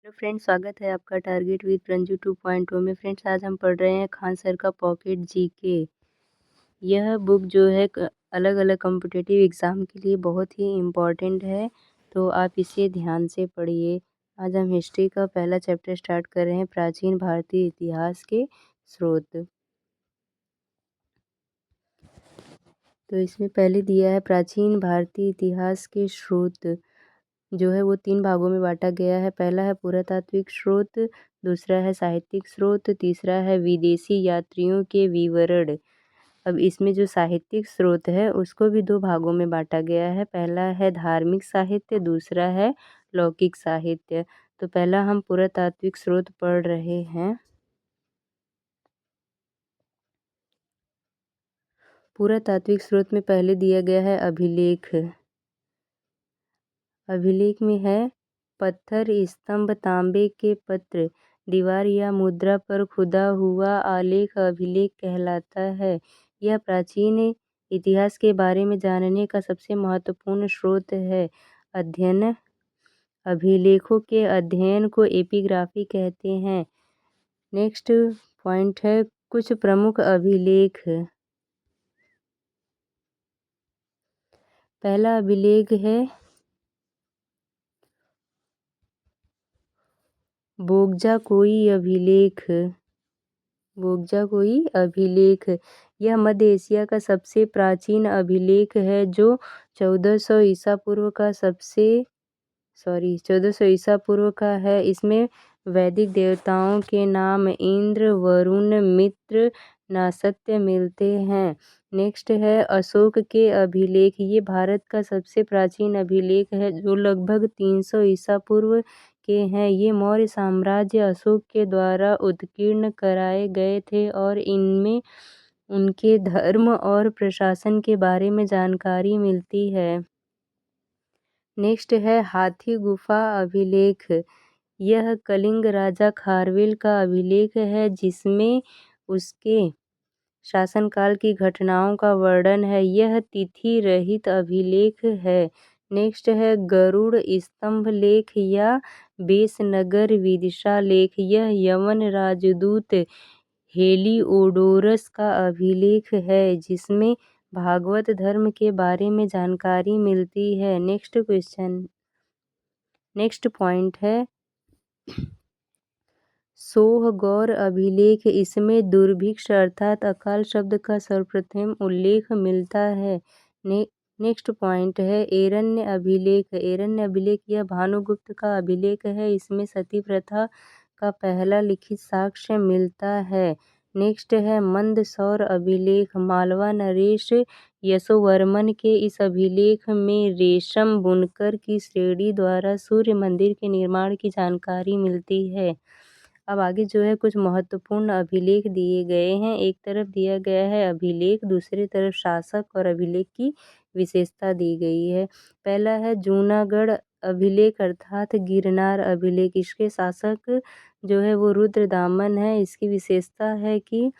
Hello friends, स्वागत है आपका टारगेट विद रंजू 2.0 में। फ्रेंड्स, आज हम पढ़ रहे हैं खान सर का पॉकेट जीके। यह बुक जो है अलग अलग कॉम्पिटिटिव एग्ज़ाम के लिए बहुत ही इम्पॉर्टेंट है, तो आप इसे ध्यान से पढ़िए। आज हम हिस्ट्री का पहला चैप्टर स्टार्ट कर रहे हैं, प्राचीन भारतीय इतिहास के स्रोत। तो इसमें पहले दिया है प्राचीन भारतीय इतिहास के स्रोत, जो है वो 3 भागों में बांटा गया है। पहला है पुरातात्विक स्रोत, दूसरा है साहित्यिक स्रोत, तीसरा है विदेशी यात्रियों के विवरण। अब इसमें जो साहित्यिक स्रोत है उसको भी 2 भागों में बांटा गया है। पहला है धार्मिक साहित्य, दूसरा है लौकिक साहित्य। तो पहला हम पुरातात्विक स्रोत पढ़ रहे हैं। पुरातात्विक स्रोत में पहले दिया गया है अभिलेख। अभिलेख में है पत्थर, स्तंभ, तांबे के पत्र, दीवार या मुद्रा पर खुदा हुआ आलेख अभिलेख कहलाता है। यह प्राचीन इतिहास के बारे में जानने का सबसे महत्वपूर्ण स्रोत है। अध्ययन अभिलेखों के अध्ययन को एपिग्राफी कहते हैं। नेक्स्ट पॉइंट है कुछ प्रमुख अभिलेख। पहला अभिलेख है बोगजाकोई अभिलेख। बोगजाकोई अभिलेख यह मध्य एशिया का सबसे प्राचीन अभिलेख है, जो 1400 ईसा पूर्व का 1400 ईसा पूर्व का है। इसमें वैदिक देवताओं के नाम इंद्र, वरुण, मित्र, नासत्य मिलते हैं। नेक्स्ट है अशोक के अभिलेख। ये भारत का सबसे प्राचीन अभिलेख है, जो लगभग 300 ईसा पूर्व के हैं। ये मौर्य साम्राज्य अशोक के द्वारा उत्कीर्ण कराए गए थे और इनमें उनके धर्म और प्रशासन के बारे में जानकारी मिलती है। नेक्स्ट है हाथी गुफा अभिलेख। यह कलिंग राजा खारवेल का अभिलेख है, जिसमें उसके शासनकाल की घटनाओं का वर्णन है। यह तिथि रहित अभिलेख है। नेक्स्ट है गरुड़ स्तंभ लेख या बेसनगर विदिशा लेख। यह यवन राजदूत हेलिओडोरस का अभिलेख है, जिसमें भागवत धर्म के बारे में जानकारी मिलती है। नेक्स्ट पॉइंट है सोहगौर अभिलेख। इसमें दुर्भिक्ष अर्थात अकाल शब्द का सर्वप्रथम उल्लेख मिलता है। नेक्स्ट पॉइंट है एरण्य अभिलेख। एरण्य अभिलेख यह भानुगुप्त का अभिलेख है। इसमें सती प्रथा का पहला लिखित साक्ष्य मिलता है। नेक्स्ट है मंदसौर अभिलेख। मालवा नरेश यशोवर्मन के इस अभिलेख में रेशम बुनकर की श्रेणी द्वारा सूर्य मंदिर के निर्माण की जानकारी मिलती है। अब आगे जो है कुछ महत्वपूर्ण अभिलेख दिए गए हैं। एक तरफ दिया गया है अभिलेख, दूसरी तरफ शासक और अभिलेख की विशेषता दी गई है। पहला है जूनागढ़ अभिलेख अर्थात गिरनार अभिलेख। इसके शासक जो है वो रुद्रदामन है। इसकी विशेषता है कि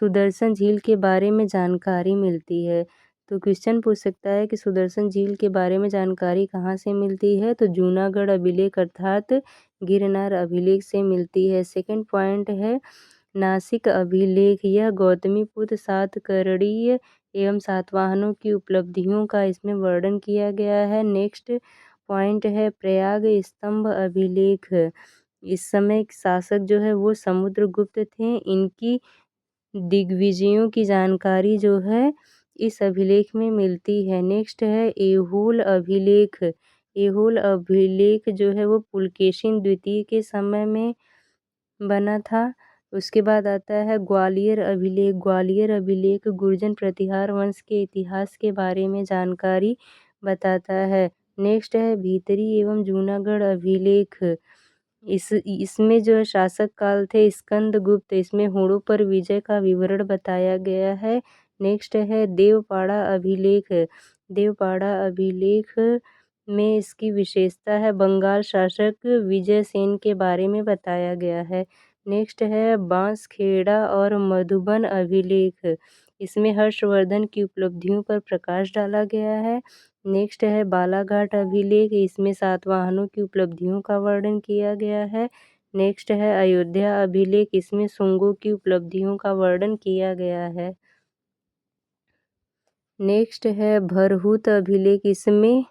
सुदर्शन झील के बारे में जानकारी मिलती है। तो क्वेश्चन पूछ सकता है कि सुदर्शन झील के बारे में जानकारी कहाँ से मिलती है, तो जूनागढ़ अभिलेख अर्थात गिरनार अभिलेख से मिलती है। सेकंड पॉइंट है नासिक अभिलेख। यह गौतमीपुत्र सातकर्णीय एवं सातवाहनों की उपलब्धियों का इसमें वर्णन किया गया है। नेक्स्ट पॉइंट है प्रयाग स्तंभ अभिलेख। इस समय शासक जो है वो समुद्रगुप्त थे। इनकी दिग्विजयों की जानकारी जो है इस अभिलेख में मिलती है। नेक्स्ट है ऐहोल अभिलेख। ऐहोल अभिलेख जो है वो पुलकेशिन द्वितीय के समय में बना था। उसके बाद आता है ग्वालियर अभिलेख। ग्वालियर अभिलेख गुर्जर प्रतिहार वंश के इतिहास के बारे में जानकारी बताता है। नेक्स्ट है भीतरी एवं जूनागढ़ अभिलेख। इसमें जो शासक काल थे स्कंदगुप्त। इसमें हुड़ों पर विजय का विवरण बताया गया है। नेक्स्ट है देवपाड़ा अभिलेख। देवपाड़ा अभिलेख में इसकी विशेषता है बंगाल शासक विजयसेन के बारे में बताया गया है। नेक्स्ट है बांसखेड़ा और मधुबन अभिलेख। इसमें हर्षवर्धन की उपलब्धियों पर प्रकाश डाला गया है। नेक्स्ट है बालाघाट अभिलेख, इसमें सातवाहनों की उपलब्धियों का वर्णन किया गया है। नेक्स्ट है अयोध्या अभिलेख, इसमें शुंगों की उपलब्धियों का वर्णन किया गया है। नेक्स्ट है भरहुत अभिलेख, इसमें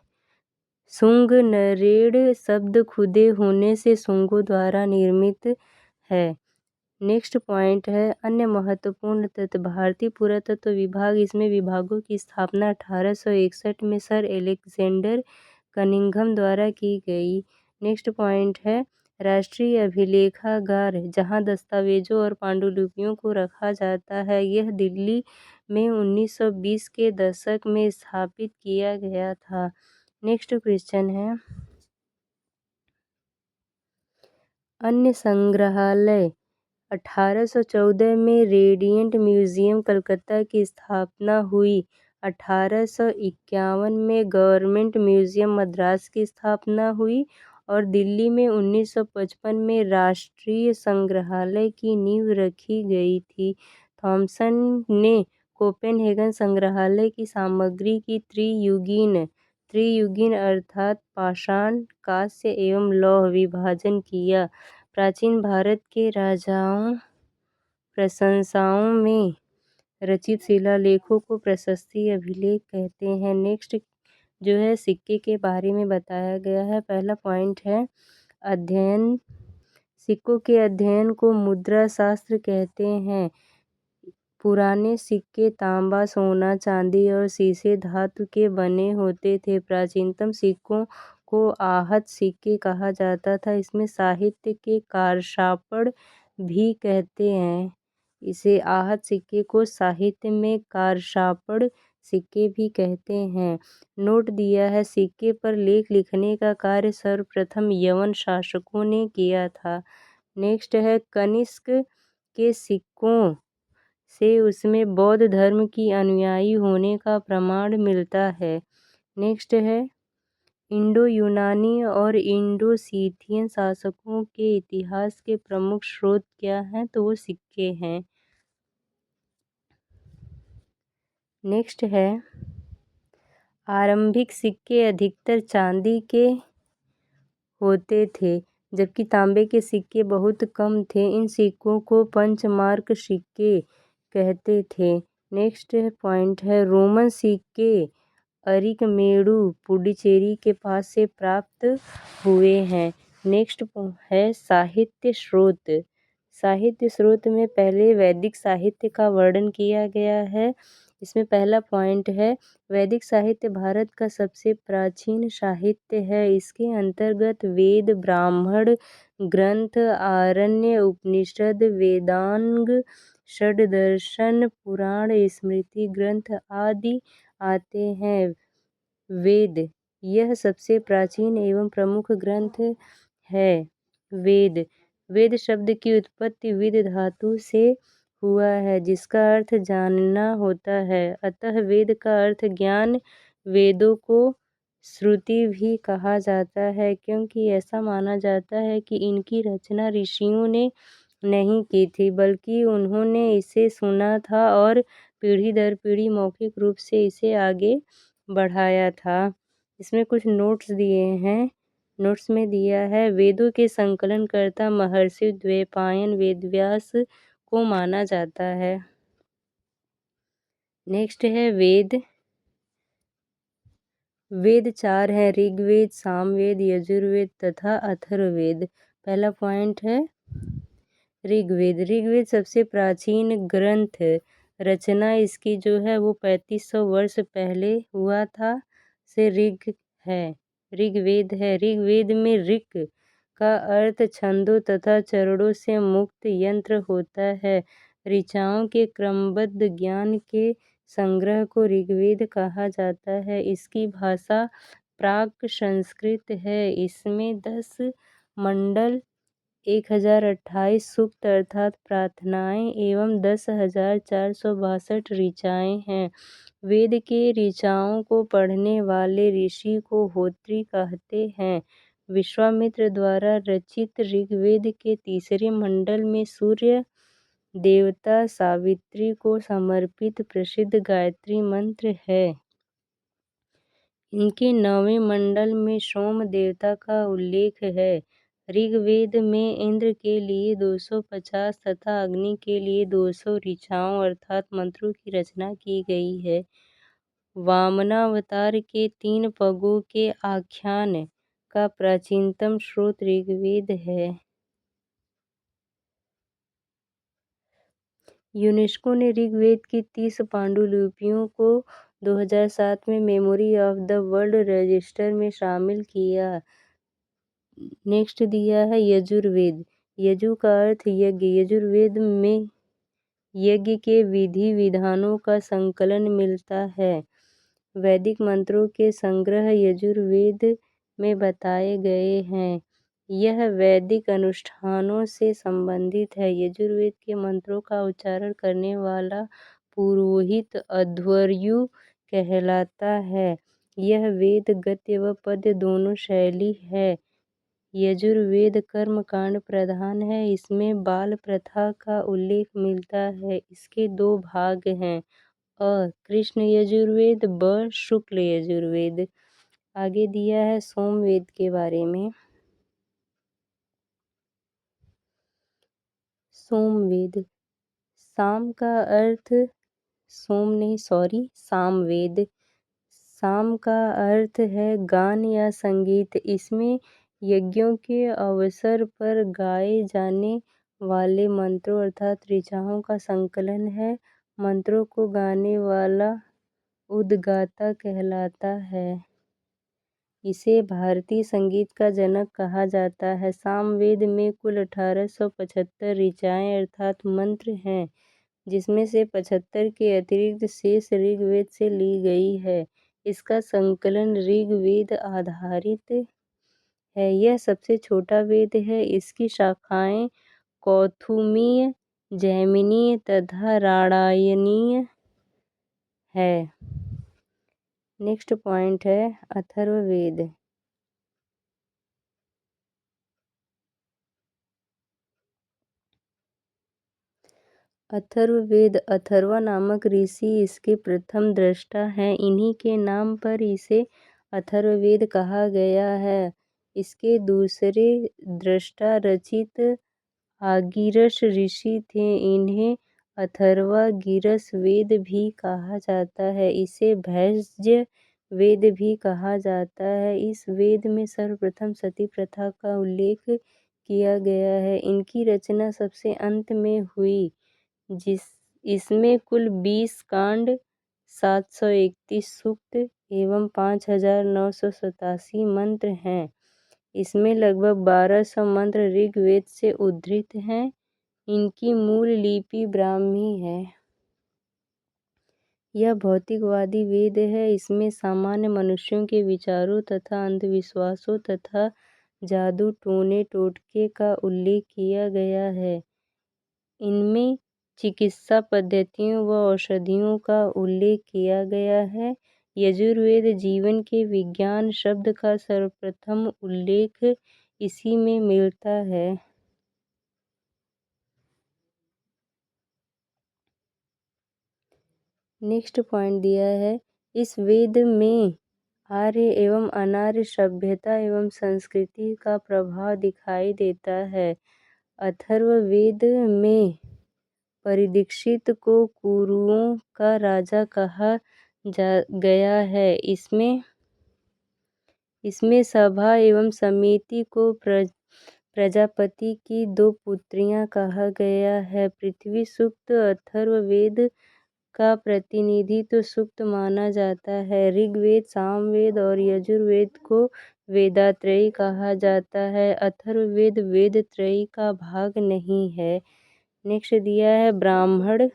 शुंग नरेड़ शब्द खुदे होने से शुंगों द्वारा निर्मित है। नेक्स्ट पॉइंट है अन्य महत्वपूर्ण तथ्य, भारतीय पुरातत्व विभाग, इसमें विभागों की स्थापना 1861 में सर एलेक्जेंडर कनिंघम द्वारा की गई। नेक्स्ट पॉइंट है राष्ट्रीय अभिलेखागार, जहां दस्तावेजों और पांडुलिपियों को रखा जाता है, यह दिल्ली में 1920 के दशक में स्थापित किया गया था। नेक्स्ट क्वेश्चन है अन्य संग्रहालय। 1814 में रेडिएंट म्यूजियम कलकत्ता की स्थापना हुई। 1851 में गवर्नमेंट म्यूजियम मद्रास की स्थापना हुई और दिल्ली में 1955 में राष्ट्रीय संग्रहालय की नींव रखी गई थी। थॉमसन ने कोपेनहेगन संग्रहालय की सामग्री की त्रियुगीन अर्थात पाषाण, कांस्य एवं लौह विभाजन किया। प्राचीन भारत के राजाओं प्रशंसाओं में रचित शिलालेखों को प्रशस्ति अभिलेख कहते हैं। नेक्स्ट जो है सिक्के के बारे में बताया गया है। पहला पॉइंट है अध्ययन, सिक्कों के अध्ययन को मुद्रा शास्त्र कहते हैं। पुराने सिक्के तांबा, सोना, चांदी और सीसे धातु के बने होते थे। प्राचीनतम सिक्कों को आहत सिक्के कहा जाता था। इसमें साहित्य के कारशापड़ भी कहते हैं। इसे आहत सिक्के को साहित्य में कारशापड़ सिक्के भी कहते हैं। नोट दिया है सिक्के पर लेख लिखने का कार्य सर्वप्रथम यवन शासकों ने किया था। नेक्स्ट है कनिष्क के सिक्कों से उसमें बौद्ध धर्म की अनुयायी होने का प्रमाण मिलता है। नेक्स्ट है इंडो यूनानी और इंडो सीथियन शासकों के इतिहास के प्रमुख स्रोत क्या हैं, तो वो सिक्के हैं। नेक्स्ट है आरंभिक सिक्के अधिकतर चांदी के होते थे, जबकि तांबे के सिक्के बहुत कम थे। इन सिक्कों को पंचमार्क सिक्के कहते थे। नेक्स्ट पॉइंट है रोमन सिक्के अरिकमेडु पुडुचेरी के पास से प्राप्त हुए हैं। नेक्स्ट है साहित्य स्रोत। साहित्य स्रोत में पहले वैदिक साहित्य का वर्णन किया गया है। इसमें पहला पॉइंट है वैदिक साहित्य भारत का सबसे प्राचीन साहित्य है। इसके अंतर्गत वेद, ब्राह्मण ग्रंथ, आरण्य उपनिषद, वेदांग, षड्दर्शन, पुराण, स्मृति ग्रंथ आदि आते हैं। वेद यह सबसे प्राचीन एवं प्रमुख ग्रंथ है। वेद शब्द की उत्पत्ति विद धातु से हुआ है, जिसका अर्थ जानना होता है। अतः वेद का अर्थ ज्ञान। वेदों को श्रुति भी कहा जाता है, क्योंकि ऐसा माना जाता है कि इनकी रचना ऋषियों ने नहीं की थी, बल्कि उन्होंने इसे सुना था और पीढ़ी दर पीढ़ी मौखिक रूप से इसे आगे बढ़ाया था। इसमें कुछ नोट्स दिए हैं। नोट्स में दिया है वेदों के संकलनकर्ता महर्षि द्वैपायन वेदव्यास को माना जाता है। नेक्स्ट है वेद। वेद चार हैं, ऋग्वेद, सामवेद, यजुर्वेद तथा अथर्ववेद। पहला पॉइंट है ऋग्वेद। ऋग्वेद सबसे प्राचीन ग्रंथ, रचना इसकी जो है वो 3500 वर्ष पहले हुआ था, से ऋग्वेद है। ऋग्वेद में ऋक् का अर्थ छंदों तथा चरणों से मुक्त यंत्र होता है। ऋचाओं के क्रमबद्ध ज्ञान के संग्रह को ऋग्वेद कहा जाता है। इसकी भाषा प्राक संस्कृत है। इसमें 10 मंडल, 1028 सूक्त अर्थात प्रार्थनाएं एवं 10,462 ऋचाएं हैं। वेद के ऋचाओं को पढ़ने वाले ऋषि को होत्री कहते हैं। विश्वामित्र द्वारा रचित ऋग्वेद के तीसरे मंडल में सूर्य देवता सावित्री को समर्पित प्रसिद्ध गायत्री मंत्र है। इनके 9वें मंडल में सोम देवता का उल्लेख है। ऋग्वेद में इंद्र के लिए 250 तथा अग्नि के लिए 200 ऋचाओं अर्थात मंत्रों की रचना की गई है। वामनावतार के 3 पगों के आख्यान का प्राचीनतम स्रोत ऋग्वेद है। यूनेस्को ने ऋग्वेद की 30 पांडुलिपियों को 2007 में memory of the world register में शामिल किया। नेक्स्ट दिया है यजुर्वेद। यजु का अर्थ यज्ञ। यजुर्वेद में यज्ञ के विधि विधानों का संकलन मिलता है। वैदिक मंत्रों के संग्रह यजुर्वेद में बताए गए हैं। यह वैदिक अनुष्ठानों से संबंधित है। यजुर्वेद के मंत्रों का उच्चारण करने वाला पुरोहित अध्वर्यु कहलाता है। यह वेद गद्य व पद्य दोनों शैली है। यजुर्वेद कर्मकांड प्रधान है। इसमें बाल प्रथा का उल्लेख मिलता है। इसके 2 भाग हैं, अ कृष्ण यजुर्वेद, ब शुक्ल यजुर्वेद। आगे दिया है सोमवेद के बारे में। सोमवेद, साम का अर्थ सामवेद। साम का अर्थ है गान या संगीत। इसमें यज्ञों के अवसर पर गाए जाने वाले मंत्रों अर्थात ऋचाओं का संकलन है। मंत्रों को गाने वाला उद्गाता कहलाता है। इसे भारतीय संगीत का जनक कहा जाता है। सामवेद में कुल 1875 ऋचाएँ अर्थात मंत्र हैं, जिसमें से 75 के अतिरिक्त शेष ऋग्वेद से ली गई है। इसका संकलन ऋग्वेद आधारित है। यह सबसे छोटा वेद है। इसकी शाखाएं कौथुमीय, जैमिनीय तथा राणायनीय है। नेक्स्ट पॉइंट है अथर्ववेद। अथर्ववेद, अथर्वा नामक ऋषि इसके प्रथम दृष्टा हैं। इन्हीं के नाम पर इसे अथर्ववेद कहा गया है। इसके दूसरे दृष्टा रचित आगीरस ऋषि थे। इन्हें अथर्वागीरस वेद भी कहा जाता है। इसे भैषज वेद भी कहा जाता है। इस वेद में सर्वप्रथम सती प्रथा का उल्लेख किया गया है। इनकी रचना सबसे अंत में हुई। इसमें कुल 20 कांड, 731 सूक्त एवं 5987 मंत्र हैं। इसमें लगभग 1200 मंत्र ऋग्वेद से उद्धृत हैं। इनकी मूल लिपि ब्राह्मी है। यह भौतिकवादी वेद है। इसमें सामान्य मनुष्यों के विचारों तथा अंधविश्वासों तथा जादू टोने टोटके का उल्लेख किया गया है। इनमें चिकित्सा पद्धतियों व औषधियों का उल्लेख किया गया है। यजुर्वेद जीवन के विज्ञान शब्द का सर्वप्रथम उल्लेख इसी में मिलता है। नेक्स्ट पॉइंट दिया है, इस वेद में आर्य एवं अनार्य सभ्यता एवं संस्कृति का प्रभाव दिखाई देता है। अथर्ववेद में परिदीक्षित को कुरुओं का राजा कहा गया है। इसमें सभा एवं समिति को प्रजापति की 2 पुत्रियां कहा गया है। पृथ्वी सूक्त अथर्ववेद का प्रतिनिधित्व सूक्त माना जाता है। ऋग्वेद, सामवेद और यजुर्वेद को वेदात्रयी कहा जाता है। अथर्ववेद वेदत्रयी का भाग नहीं है। नेक्स्ट दिया है ब्राह्मण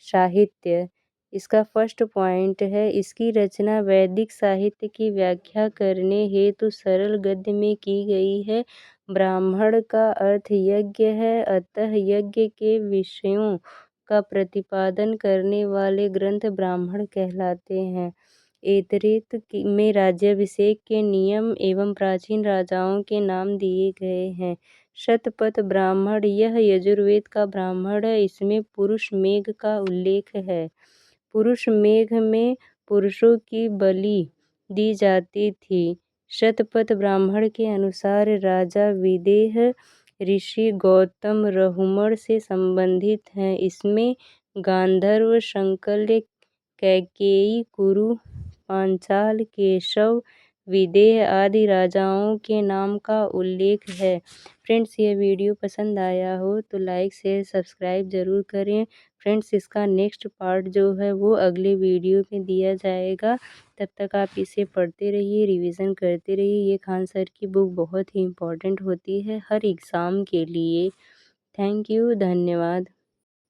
साहित्य। इसका फर्स्ट पॉइंट है, इसकी रचना वैदिक साहित्य की व्याख्या करने हेतु सरल गद्य में की गई है। ब्राह्मण का अर्थ यज्ञ है, अतः यज्ञ के विषयों का प्रतिपादन करने वाले ग्रंथ ब्राह्मण कहलाते हैं। ऐतरेय में राज्याभिषेक के नियम एवं प्राचीन राजाओं के नाम दिए गए हैं। शतपथ ब्राह्मण, यह यजुर्वेद का ब्राह्मण है। इसमें पुरुष मेघ का उल्लेख है। पुरुष मेघ में पुरुषों की बलि दी जाती थी। शतपथ ब्राह्मण के अनुसार राजा विदेह ऋषि गौतम रहुमण से संबंधित हैं। इसमें गांधर्व, शंकल्य, कैकेयी, कुरु, पांचाल, केशव, विदेह आदि राजाओं के नाम का उल्लेख है। फ्रेंड्स, ये वीडियो पसंद आया हो तो लाइक शेयर सब्सक्राइब ज़रूर करें। फ्रेंड्स, इसका नेक्स्ट पार्ट जो है वो अगले वीडियो में दिया जाएगा। तब तक आप इसे पढ़ते रहिए, रिवीजन करते रहिए। ये खान सर की बुक बहुत ही इम्पोर्टेंट होती है हर एग्ज़ाम के लिए। थैंक यू, धन्यवाद।